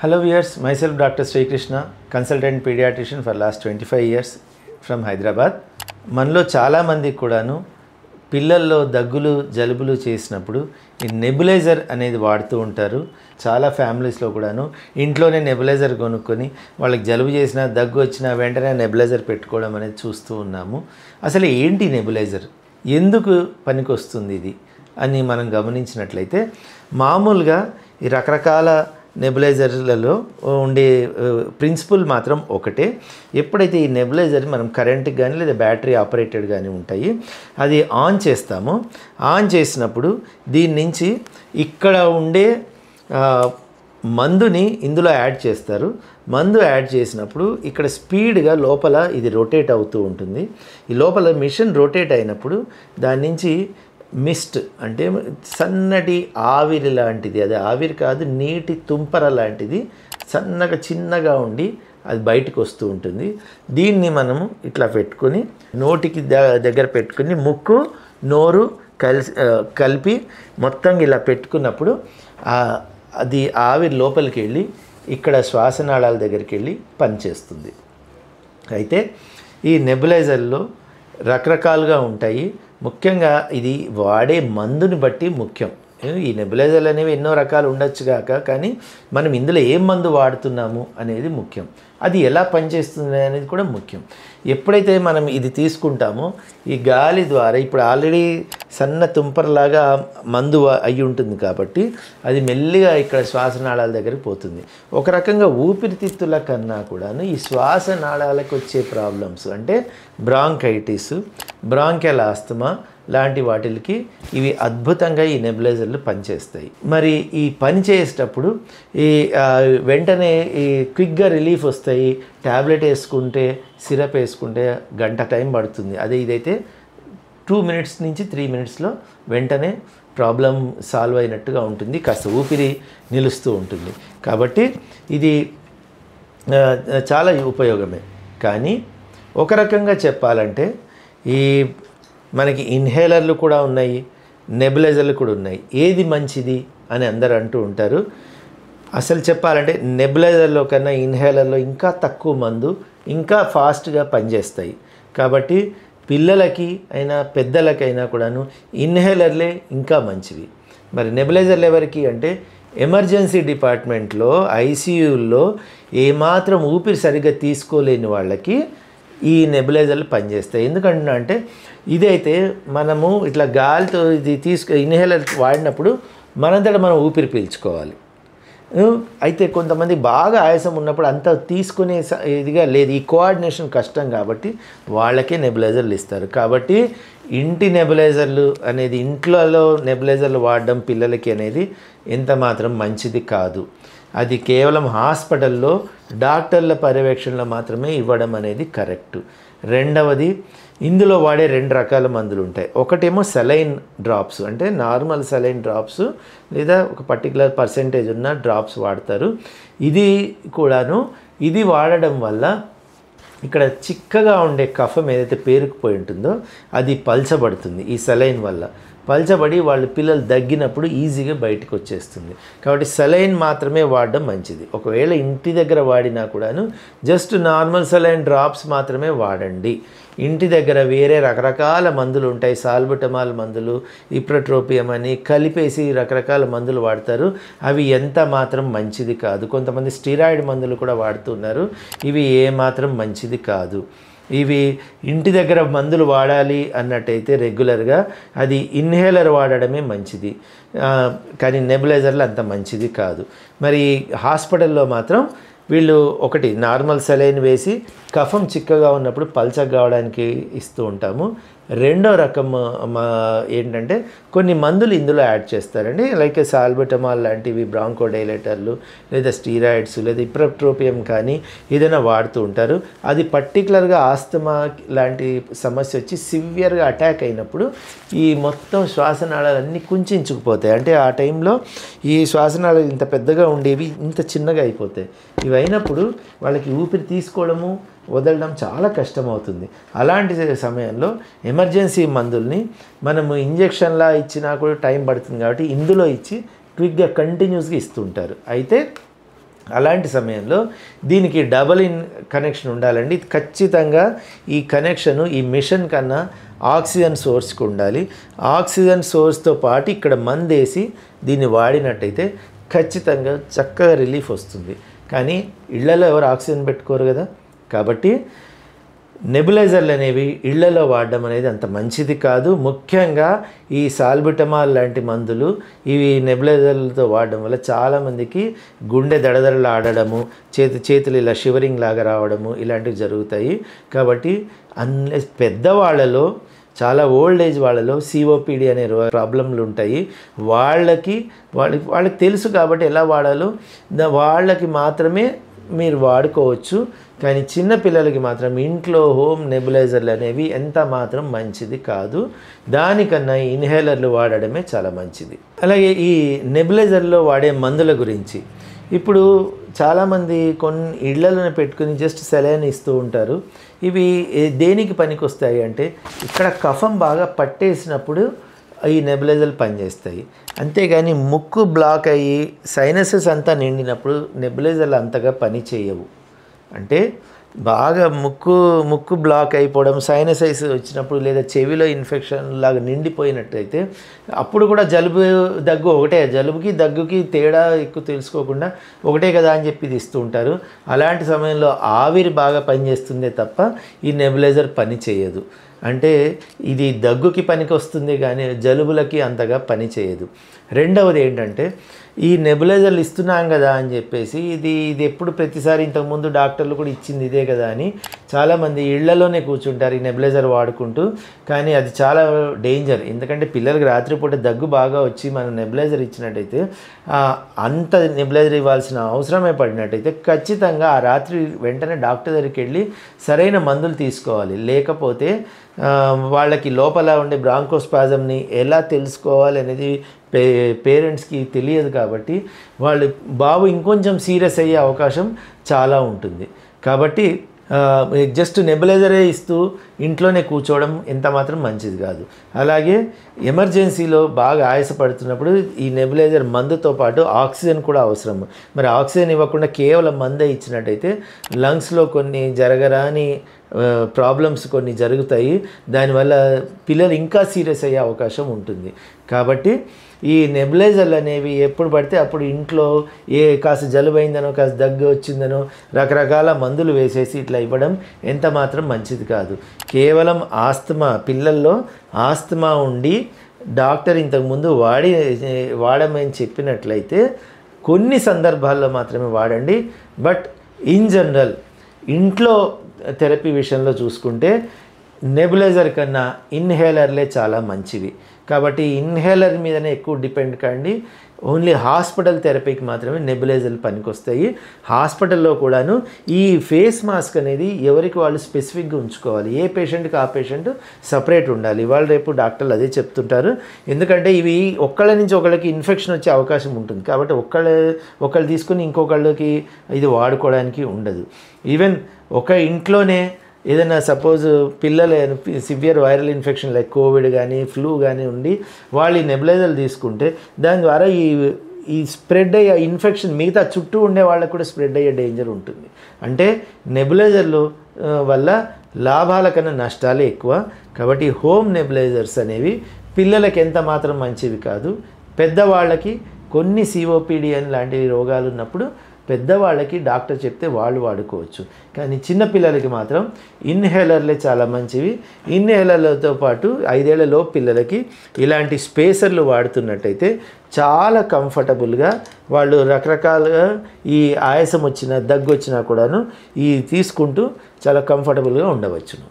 Hello viewers, myself Dr. Sri Krishna, consultant pediatrician for last 25 years from Hyderabad. మనలో చాలా మంది కూడాను పిల్లల్లో దగ్గులు జలుబులు చేసినప్పుడు ఈ నెబులైజర్ అనేది వాడుతూ ఉంటారు. చాలా ఫ్యామిలీస్లో కూడాను ఇంట్లోనే నెబులైజర్ కొనుక్కొని వాళ్ళకి జలుబు చేసినా దగ్గు వచ్చినా వెంటనే నెబులైజర్ పెట్టుకోవడం అనేది చూస్తూ ఉన్నాము. అసలు ఏంటి నెబులైజర్, ఎందుకు పనికొస్తుంది ఇది అని మనం గమనించినట్లయితే మామూలుగా ఈ రకరకాల నెబులైజర్లలో ఉండే ప్రిన్సిపల్ మాత్రం ఒకటే. ఎప్పుడైతే ఈ నెబులైజర్ మనం కరెంట్కి కానీ లేదా బ్యాటరీ ఆపరేటెడ్ కానీ ఉంటాయి, అది ఆన్ చేస్తామో, ఆన్ చేసినప్పుడు దీని నుంచి ఇక్కడ ఉండే మందుని ఇందులో యాడ్ చేస్తారు. మందు యాడ్ చేసినప్పుడు ఇక్కడ స్పీడ్గా లోపల ఇది రొటేట్ అవుతూ ఉంటుంది. ఈ లోపల మిషన్ రొటేట్ అయినప్పుడు దాని నుంచి మిస్ట్ అంటే సన్నటి ఆవిరి లాంటిది, అది ఆవిరి కాదు, నీటి తుంపర లాంటిది సన్నగా చిన్నగా ఉండి అది బయటకు వస్తూ ఉంటుంది. దీన్ని మనము ఇట్లా పెట్టుకొని నోటికి దగ్గర పెట్టుకుని ముక్కు నోరు కలిపి మొత్తం ఇలా పెట్టుకున్నప్పుడు అది ఆవిరి లోపలికి వెళ్ళి ఇక్కడ శ్వాసనాళాల దగ్గరికి వెళ్ళి పనిచేస్తుంది. అయితే ఈ నెబులైజర్లో రకరకాలుగా ఉంటాయి. ముఖ్యంగా ఇది వాడే మందుని బట్టి ముఖ్యం. ఈ నెబులైజర్లు అనేవి ఎన్నో రకాలు ఉండొచ్చు కాక, కానీ మనం ఇందులో ఏం మందు వాడుతున్నాము అనేది ముఖ్యం. అది ఎలా పనిచేస్తుంది అనేది కూడా ముఖ్యం. ఎప్పుడైతే మనం ఇది తీసుకుంటామో ఈ గాలి ద్వారా ఇప్పుడు ఆల్రెడీ సన్న తుంపరలాగా మందు అయి ఉంటుంది కాబట్టి అది మెల్లిగా ఇక్కడ శ్వాసనాళాల దగ్గరికి పోతుంది. ఒక రకంగా ఊపిరితిత్తుల కన్నా కూడాను ఈ శ్వాసనాళాలకు వచ్చే ప్రాబ్లమ్స్ అంటే బ్రాంకైటిస్, బ్రాంకియల్ ఆస్తమా లాంటి వాటికి ఇవి అద్భుతంగా ఈ నెబులైజర్లు పనిచేస్తాయి. మరి ఈ పని చేసేటప్పుడు ఈ వెంటనే ఈ క్విక్గా రిలీఫ్ వస్తాయి. ట్యాబ్లెట్ వేసుకుంటే, సిరప్ వేసుకుంటే గంట టైం పడుతుంది. అదే ఇదైతే 2 minutes నుంచి 3 minutesలో వెంటనే ప్రాబ్లం సాల్వ్ అయినట్టుగా ఉంటుంది. కాస్త ఊపిరి నిలుస్తూ ఉంటుంది. కాబట్టి ఇది చాలా ఉపయోగమే. కానీ ఒక రకంగా చెప్పాలంటే ఈ మనకి ఇన్హేలర్లు కూడా ఉన్నాయి, నెబులైజర్లు కూడా ఉన్నాయి. ఏది మంచిది అని అందరూ అంటూ ఉంటారు. అసలు చెప్పాలంటే నెబులైజర్లో కన్నా ఇన్హేలర్లో ఇంకా తక్కువ మందు, ఇంకా ఫాస్ట్గా పనిచేస్తాయి. కాబట్టి పిల్లలకి అయినా పెద్దలకైనా కూడాను ఇన్హేలర్లే ఇంకా మంచివి. మరి నెబులైజర్లు ఎవరికి అంటే ఎమర్జెన్సీ డిపార్ట్మెంట్లో ఐసీయూల్లో ఏమాత్రం ఊపిరి సరిగ్గా తీసుకోలేని వాళ్ళకి ఈ నెబులైజర్లు పనిచేస్తాయి. ఎందుకంటే ఇదైతే మనము ఇట్లా గాలితో ఇది ఇన్హేలర్ వాడినప్పుడు మనంతటా మనం ఊపిరి పీల్చుకోవాలి. అయితే కొంతమంది బాగా ఆయాసం ఉన్నప్పుడు అంత తీసుకునే ఇదిగా లేదు, ఈ కోఆర్డినేషన్ కష్టం కాబట్టి వాళ్ళకే నెబులైజర్లు ఇస్తారు. కాబట్టి ఇంటి నెబులైజర్లు అనేది, ఇంట్లో నెబులైజర్లు వాడడం పిల్లలకి అనేది ఎంత మాత్రం మంచిది కాదు. అది కేవలం హాస్పిటల్లో డాక్టర్ల పర్యవేక్షణలో మాత్రమే ఇవ్వడం అనేది కరెక్టు. రెండవది, ఇందులో వాడే 2 రకాల మందులు ఉంటాయి. ఒకటేమో సెలైన్ డ్రాప్స్, అంటే నార్మల్ సెలైన్ డ్రాప్స్ లేదా ఒక పర్టికులర్ పర్సెంటేజ్ ఉన్న డ్రాప్స్ వాడతారు. ఇది కూడాను ఇది వాడడం వల్ల ఇక్కడ చిక్కగా ఉండే కఫం ఏదైతే పేరుకుపోయి ఉంటుందో అది పల్చబడుతుంది. ఈ సెలైన్ వల్ల పల్చబడి వాళ్ళు పిల్లలు దగ్గినప్పుడు ఈజీగా బయటకు వచ్చేస్తుంది. కాబట్టి సెలైన్ మాత్రమే వాడడం మంచిది. ఒకవేళ ఇంటి దగ్గర వాడినా కూడాను జస్ట్ నార్మల్ సెలైన్ డ్రాప్స్ మాత్రమే వాడండి. ఇంటి దగ్గర వేరే రకరకాల మందులు ఉంటాయి, సాల్బుటమాల్ మందులు, ఇప్రోట్రోపియం అని కలిపేసి రకరకాల మందులు వాడతారు. అవి ఎంత మాత్రం మంచిది కాదు. కొంతమంది స్టీరాయిడ్ మందులు కూడా వాడుతున్నారు. ఇవి ఏమాత్రం మంచిది కాదు. ఇవి ఇంటి దగ్గర మందులు వాడాలి అన్నట్టయితే రెగ్యులర్గా అది ఇన్హేలర్ వాడడమే మంచిది. కానీ నెబులైజర్లు అంత మంచిది కాదు. మరి హాస్పిటల్లో మాత్రం వీళ్ళు ఒకటి నార్మల్ సెలైన్ వేసి కఫం చిక్కగా ఉన్నప్పుడు పల్చగా కావడానికి ఇస్తూ ఉంటాము. రెండో రకం ఏంటంటే కొన్ని మందులు ఇందులో యాడ్ చేస్తారండి. లైక్ సాల్బుటమాల్ లాంటివి, బ్రాంకోడైలేటర్లు లేదా స్టీరాయిడ్స్ లేదా ఇప్రోట్రోపియం కానీ ఏదైనా వాడుతూ ఉంటారు. అది పర్టికులర్గా ఆస్తమా లాంటి సమస్య వచ్చి సివియర్గా అటాక్ అయినప్పుడు ఈ మొత్తం శ్వాసనాళాలన్నీ కుంచుకుపోతాయి. అంటే ఆ టైంలో ఈ శ్వాసనాళాలు ఇంత పెద్దగా ఉండేవి ఇంత చిన్నగా అయిపోతాయి. ఇవి అయినప్పుడు వాళ్ళకి ఊపిరి తీసుకోవడము వదలడం చాలా కష్టమవుతుంది. అలాంటి సమయంలో ఎమర్జెన్సీ మందుల్ని మనము ఇంజెక్షన్లా ఇచ్చినా కూడా టైం పడుతుంది కాబట్టి ఇందులో ఇచ్చి క్విక్గా కంటిన్యూస్గా ఇస్తుంటారు. అయితే అలాంటి సమయంలో దీనికి డబల్ ఇన్ కనెక్షన్ ఉండాలండి. ఖచ్చితంగా ఈ కనెక్షను ఈ మిషన్ కన్నా ఆక్సిజన్ సోర్స్కి ఉండాలి. ఆక్సిజన్ సోర్స్తో పాటు ఇక్కడ మందేసి దీన్ని వాడినట్టయితే ఖచ్చితంగా చక్కగా రిలీఫ్ వస్తుంది. కానీ ఇళ్లలో ఎవరు ఆక్సిజన్ పెట్టుకోరు కదా. కాబట్టి నెబులైజర్లు అనేవి ఇళ్లలో వాడడం అనేది అంత మంచిది కాదు. ముఖ్యంగా ఈ సాల్బుటమాల్ లాంటి మందులు ఇవి నెబులైజర్లతో వాడడం వల్ల చాలామందికి గుండె దడదడలు ఆడడము, చేతులు ఇలా షివరింగ్ లాగా రావడము ఇలాంటివి జరుగుతాయి. కాబట్టి పెద్దవాళ్ళలో చాలా ఓల్డ్ ఏజ్ వాళ్ళలో సిఓపిడి అనే ప్రాబ్లంలు ఉంటాయి. వాళ్ళకి తెలుసు కాబట్టి ఎలా వాడాలో వాళ్ళకి మాత్రమే మీరు వాడుకోవచ్చు. కానీ చిన్న పిల్లలకి మాత్రం ఇంట్లో హోమ్ నెబులైజర్లు అనేవి ఎంత మాత్రం మంచిది కాదు. దానికన్నా ఇన్హేలర్లు వాడడమే చాలా మంచిది. అలాగే ఈ నెబులైజర్లో వాడే మందుల గురించి ఇప్పుడు చాలామంది కొన్ని ఇళ్లలోనే పెట్టుకుని జస్ట్ సెలైన్ ఇస్తూ ఉంటారు. ఇవి దేనికి పనికొస్తాయి అంటే ఇక్కడ కఫం బాగా పట్టేసినప్పుడు ఈ నెబులైజర్లు పనిచేస్తాయి. అంతేగాని ముక్కు బ్లాక్ అయ్యి సైనసెస్ అంతా నిండినప్పుడు నెబులైజర్లు అంతగా పని చేయవు. అంటే బాగా ముక్కు బ్లాక్ అయిపోవడం, సైనసైస్ వచ్చినప్పుడు లేదా చెవిలో ఇన్ఫెక్షన్ లాగా నిండిపోయినట్టయితే అప్పుడు కూడా జలుబు దగ్గు ఒకటే, జలుబుకి దగ్గుకి తేడా ఎక్కువ తెలుసుకోకుండా ఒకటే కదా అని చెప్పి ఇస్తూ ఉంటారు. అలాంటి సమయంలో ఆవిరి బాగా పనిచేస్తుందే తప్ప ఈ నెబులైజర్ పని చేయదు. అంటే ఇది దగ్గుకి పనికి వస్తుంది కానీ జలుబులకి అంతగా పని చేయదు. రెండవది ఏంటంటే ఈ నెబులైజర్లు ఇస్తున్నాం కదా అని చెప్పేసి ఇది ఎప్పుడు ప్రతిసారి ఇంతకుముందు డాక్టర్లు కూడా ఇచ్చింది ఇదే కదా అని చాలామంది ఇళ్లలోనే కూర్చుంటారు ఈ నెబులైజర్ వాడుకుంటూ. కానీ అది చాలా డేంజర్. ఎందుకంటే పిల్లలకి రాత్రిపూట దగ్గు బాగా వచ్చి మనం నెబులైజర్ ఇచ్చినట్టయితే అంత నెబులైజర్ ఇవ్వాల్సిన అవసరమే పడినట్టయితే ఖచ్చితంగా ఆ రాత్రి వెంటనే డాక్టర్ దగ్గరికి వెళ్ళి సరైన మందులు తీసుకోవాలి. లేకపోతే వాళ్ళకి లోపల ఉండే బ్రాంకోస్పాజంని ఎలా తెలుసుకోవాలి అనేది పేరెంట్స్కి తెలియదు. కాబట్టి వాళ్ళు బాబు ఇంకొంచెం సీరియస్ అయ్యే అవకాశం చాలా ఉంటుంది. కాబట్టి జస్ట్ నెబులైజరే ఇస్తూ ఇంట్లోనే కూర్చోవడం ఎంత మాత్రం మంచిది కాదు. అలాగే ఎమర్జెన్సీలో బాగా ఆయాసపడుతున్నప్పుడు ఈ నెబులైజర్ మందుతో పాటు ఆక్సిజన్ కూడా అవసరం. మరి ఆక్సిజన్ ఇవ్వకుండా కేవలం మందే ఇచ్చినట్టయితే లంగ్స్లో కొన్ని జరగరాని ప్రాబ్లమ్స్ కొన్ని జరుగుతాయి. దానివల్ల పిల్లలు ఇంకా సీరియస్ అయ్యే అవకాశం ఉంటుంది. కాబట్టి ఈ నెబులైజర్లు అనేవి ఎప్పుడు పడితే అప్పుడు ఇంట్లో కాస్త జలుబు అయిందనో కాస్త దగ్గు వచ్చిందనో రకరకాల మందులు వేసేసి ఇట్లా ఇవ్వడం ఎంత మాత్రం మంచిది కాదు. కేవలం ఆస్తమా, పిల్లల్లో ఆస్తమా ఉండి డాక్టర్ ఇంతకుముందు వాడమని చెప్పినట్లయితే కొన్ని సందర్భాల్లో మాత్రమే వాడండి. బట్ ఇన్ జనరల్ ఇంట్లో థెరపీ విషయంలో చూసుకుంటే నెబులైజర్ కన్నా ఇన్హేలర్లే చాలా మంచివి. కాబట్టి ఇన్హేలర్ మీదనే ఎక్కువ డిపెండ్ కండి. ఓన్లీ హాస్పిటల్ థెరపీకి మాత్రమే నెబులైజర్లు పనికొస్తాయి. హాస్పిటల్లో కూడాను ఈ ఫేస్ మాస్క్ అనేది ఎవరికి వాళ్ళు స్పెసిఫిక్గా ఉంచుకోవాలి. ఏ పేషెంట్కి ఆ పేషెంట్ సపరేట్ ఉండాలి. వాళ్ళు రేపు డాక్టర్లు అదే చెప్తుంటారు. ఎందుకంటే ఇవి ఒకళ్ళ నుంచి ఒకళ్ళకి ఇన్ఫెక్షన్ వచ్చే అవకాశం ఉంటుంది. కాబట్టి ఒకళ్ళు తీసుకుని ఇంకొకళ్ళకి ఇది వాడుకోవడానికి ఉండదు. ఈవెన్ ఒక ఇంట్లోనే ఏదైనా సపోజ్ పిల్లలు severe viral infection like Covid కానీ ఫ్లూ కానీ ఉండి వాళ్ళు ఈ నెబులైజర్లు తీసుకుంటే దాని ద్వారా ఈ స్ప్రెడ్ అయ్యే ఇన్ఫెక్షన్ మిగతా చుట్టూ ఉండే వాళ్ళకు కూడా స్ప్రెడ్ అయ్యే డేంజర్ ఉంటుంది. అంటే నెబులైజర్లు వల్ల లాభాల కన్నా నష్టాలే ఎక్కువ. కాబట్టి హోమ్ నెబులైజర్స్ అనేవి పిల్లలకి ఎంత మాత్రం మంచివి కాదు. పెద్దవాళ్ళకి కొన్ని సిఓపిడి అని లాంటి రోగాలు ఉన్నప్పుడు పెద్దవాళ్ళకి డాక్టర్ చెప్తే వాళ్ళు వాడుకోవచ్చు. కానీ చిన్నపిల్లలకి మాత్రం ఇన్హేలర్లే చాలా మంచివి. ఇన్హేలర్లతో పాటు 5 ఏళ్లలోపు పిల్లలకి ఇలాంటి స్పేసర్లు వాడుతున్నట్టయితే చాలా కంఫర్టబుల్గా వాళ్ళు రకరకాలుగా ఈ ఆయాసం వచ్చినా దగ్గు వచ్చినా కూడాను ఈ తీసుకుంటూ చాలా కంఫర్టబుల్గా ఉండవచ్చును.